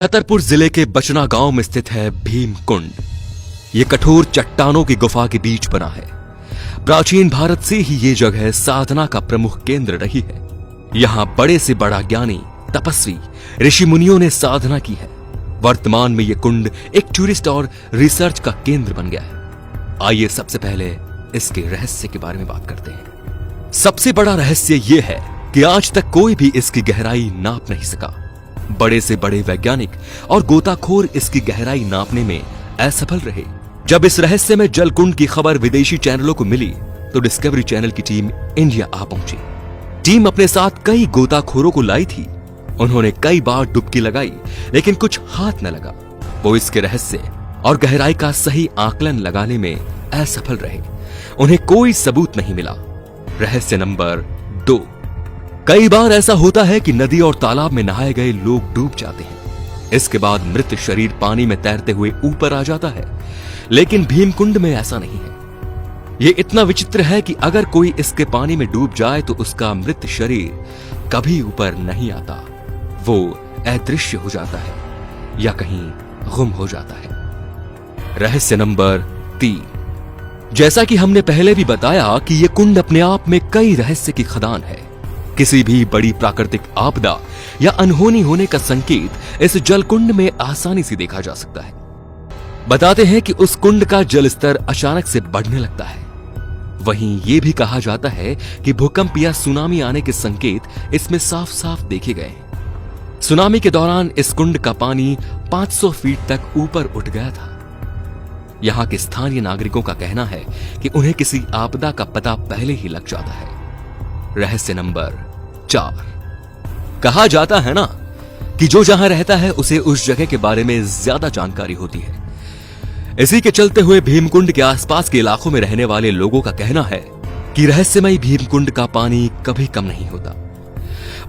छतरपुर जिले के बचना गांव में स्थित है भीम कुंड। ये कठोर चट्टानों की गुफा के बीच बना है। प्राचीन भारत से ही ये जगह साधना का प्रमुख केंद्र रही है। यहाँ बड़े से बड़ा ज्ञानी, तपस्वी, ऋषि मुनियों ने साधना की है। वर्तमान में ये कुंड एक टूरिस्ट और रिसर्च का केंद्र बन गया है। आइए सबसे पहले इसके रहस्य के बारे में बात करते हैं। सबसे बड़ा रहस्य ये है कि आज तक कोई भी इसकी गहराई नाप नहीं सका। बड़े से बड़े वैज्ञानिक और गोताखोर इसकी गहराई नापने में असफल रहे। जब इस रहस्यमय जल कुंड की खबर विदेशी चैनलों को मिली तो डिस्कवरी चैनल की टीम इंडिया आ पहुंची। टीम अपने साथ कई गोताखोरों को लाई थी। उन्होंने कई बार डुबकी लगाई लेकिन कुछ हाथ न लगा। वो इसके रहस्य और गहराई का सही आकलन लगाने में असफल रहे। उन्हें कोई सबूत नहीं मिला। रहस्य नंबर 2। कई बार ऐसा होता है कि नदी और तालाब में नहाए गए लोग डूब जाते हैं। इसके बाद मृत शरीर पानी में तैरते हुए ऊपर आ जाता है, लेकिन भीमकुंड में ऐसा नहीं है। यह इतना विचित्र है कि अगर कोई इसके पानी में डूब जाए तो उसका मृत शरीर कभी ऊपर नहीं आता। वो अदृश्य हो जाता है या कहीं गुम हो जाता है। रहस्य नंबर 3। जैसा कि हमने पहले भी बताया कि यह कुंड अपने आप में कई रहस्य की खदान है। किसी भी बड़ी प्राकृतिक आपदा या अनहोनी होने का संकेत इस जल कुंड में आसानी से देखा जा सकता है। बताते हैं कि उस कुंड का जल स्तर अचानक से बढ़ने लगता है। वहीं यह भी कहा जाता है कि भूकंप या सुनामी आने के संकेत इसमें साफ साफ देखे गए हैं। सुनामी के दौरान इस कुंड का पानी 500 फीट तक ऊपर उठ गया था। यहां के स्थानीय नागरिकों का कहना है कि उन्हें किसी आपदा का पता पहले ही लग जाता है। रहस्य नंबर 4। कहा जाता है ना कि जो जहां रहता है उसे उस जगह के बारे में ज्यादा जानकारी होती है। इसी के चलते हुए भीमकुंड के आसपास के इलाकों में रहने वाले लोगों का कहना है कि रहस्यमय भीमकुंड का पानी कभी कम नहीं होता।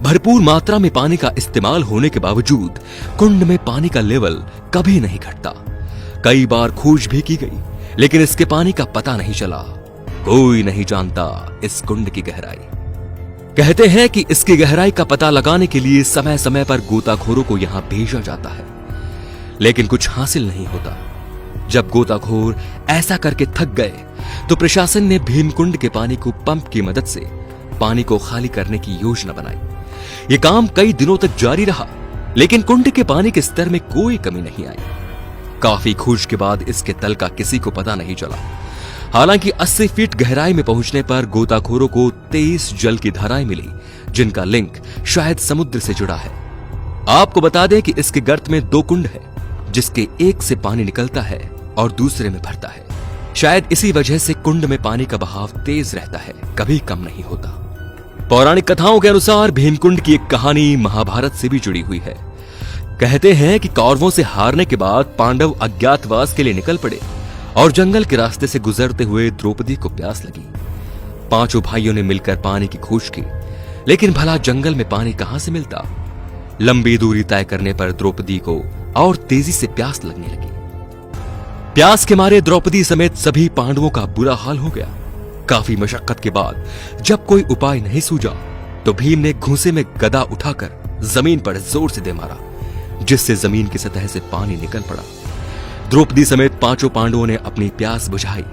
भरपूर मात्रा में पानी का इस्तेमाल होने के बावजूद कुंड में पानी का लेवल कभी नहीं घटता। कई बार खोज भी की गई लेकिन इसके पानी का पता नहीं चला। कोई नहीं जानता इस कुंड की गहराई। कहते हैं कि इसकी गहराई का पता लगाने के लिए समय समय पर गोताखोरों को यहां भेजा जाता है, लेकिन कुछ हासिल नहीं होता। जब गोताखोर ऐसा करके थक गए तो प्रशासन ने भीमकुंड के पानी को पंप की मदद से पानी को खाली करने की योजना बनाई। यह काम कई दिनों तक जारी रहा, लेकिन कुंड के पानी के स्तर में कोई कमी नहीं आई। काफी खोज के बाद इसके तल का किसी को पता नहीं चला। हालांकि 80 फीट गहराई में पहुंचने पर गोताखोरों को 23 जल की धाराएं मिली, जिनका लिंक शायद समुद्र से जुड़ा है। आपको बता दें कि इसके गर्त में 2 कुंड है, जिसके एक से पानी निकलता है और दूसरे में भरता है। शायद इसी वजह से कुंड में पानी का बहाव तेज रहता है, कभी कम नहीं होता। पौराणिक कथाओं के अनुसार भीमकुंड की एक कहानी महाभारत से भी जुड़ी हुई है। कहते हैं कि कौरवों से हारने के बाद पांडव अज्ञातवास के लिए निकल पड़े और जंगल के रास्ते से गुजरते हुए द्रौपदी को प्यास लगी। 5 भाइयों ने मिलकर पानी की खोज की, लेकिन भला जंगल में पानी कहां से मिलता। लंबी दूरी तय करने पर द्रौपदी को और तेजी से प्यास लगने लगी। प्यास के मारे द्रौपदी समेत सभी पांडवों का बुरा हाल हो गया। काफी मशक्कत के बाद जब कोई उपाय नहीं सूझा तो भीम ने घूंसे में गदा उठाकर जमीन पर जोर से दे मारा, जिससे जमीन की सतह से पानी निकल पड़ा। द्रौपदी समेत 5 पांडवों ने अपनी प्यास बुझाई।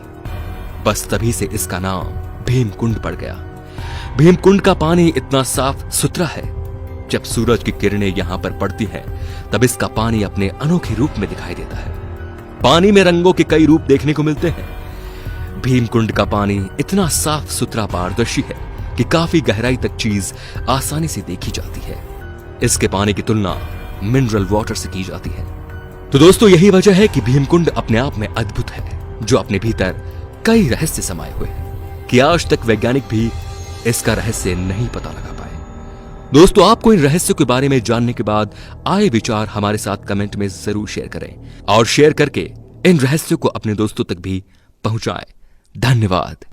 बस तभी से इसका नाम भीमकुंड पड़ गया। भीमकुंड का पानी इतना साफ सुथरा है, जब सूरज की किरणें यहां पर पड़ती हैं, तब इसका पानी अपने अनोखे रूप में दिखाई देता है। पानी में रंगों के कई रूप देखने को मिलते हैं। भीमकुंड का पानी इतना साफ सुथरा पारदर्शी है कि काफी गहराई तक चीज आसानी से देखी जाती है। इसके पानी की तुलना मिनरल वाटर से की जाती है। तो दोस्तों, यही वजह है कि भीमकुंड अपने आप में अद्भुत है, जो अपने भीतर कई रहस्य समाये हुए हैं कि आज तक वैज्ञानिक भी इसका रहस्य नहीं पता लगा पाए। दोस्तों, आपको इन रहस्यों के बारे में जानने के बाद आए विचार हमारे साथ कमेंट में जरूर शेयर करें और शेयर करके इन रहस्यों को अपने दोस्तों तक भी पहुंचाएं। धन्यवाद।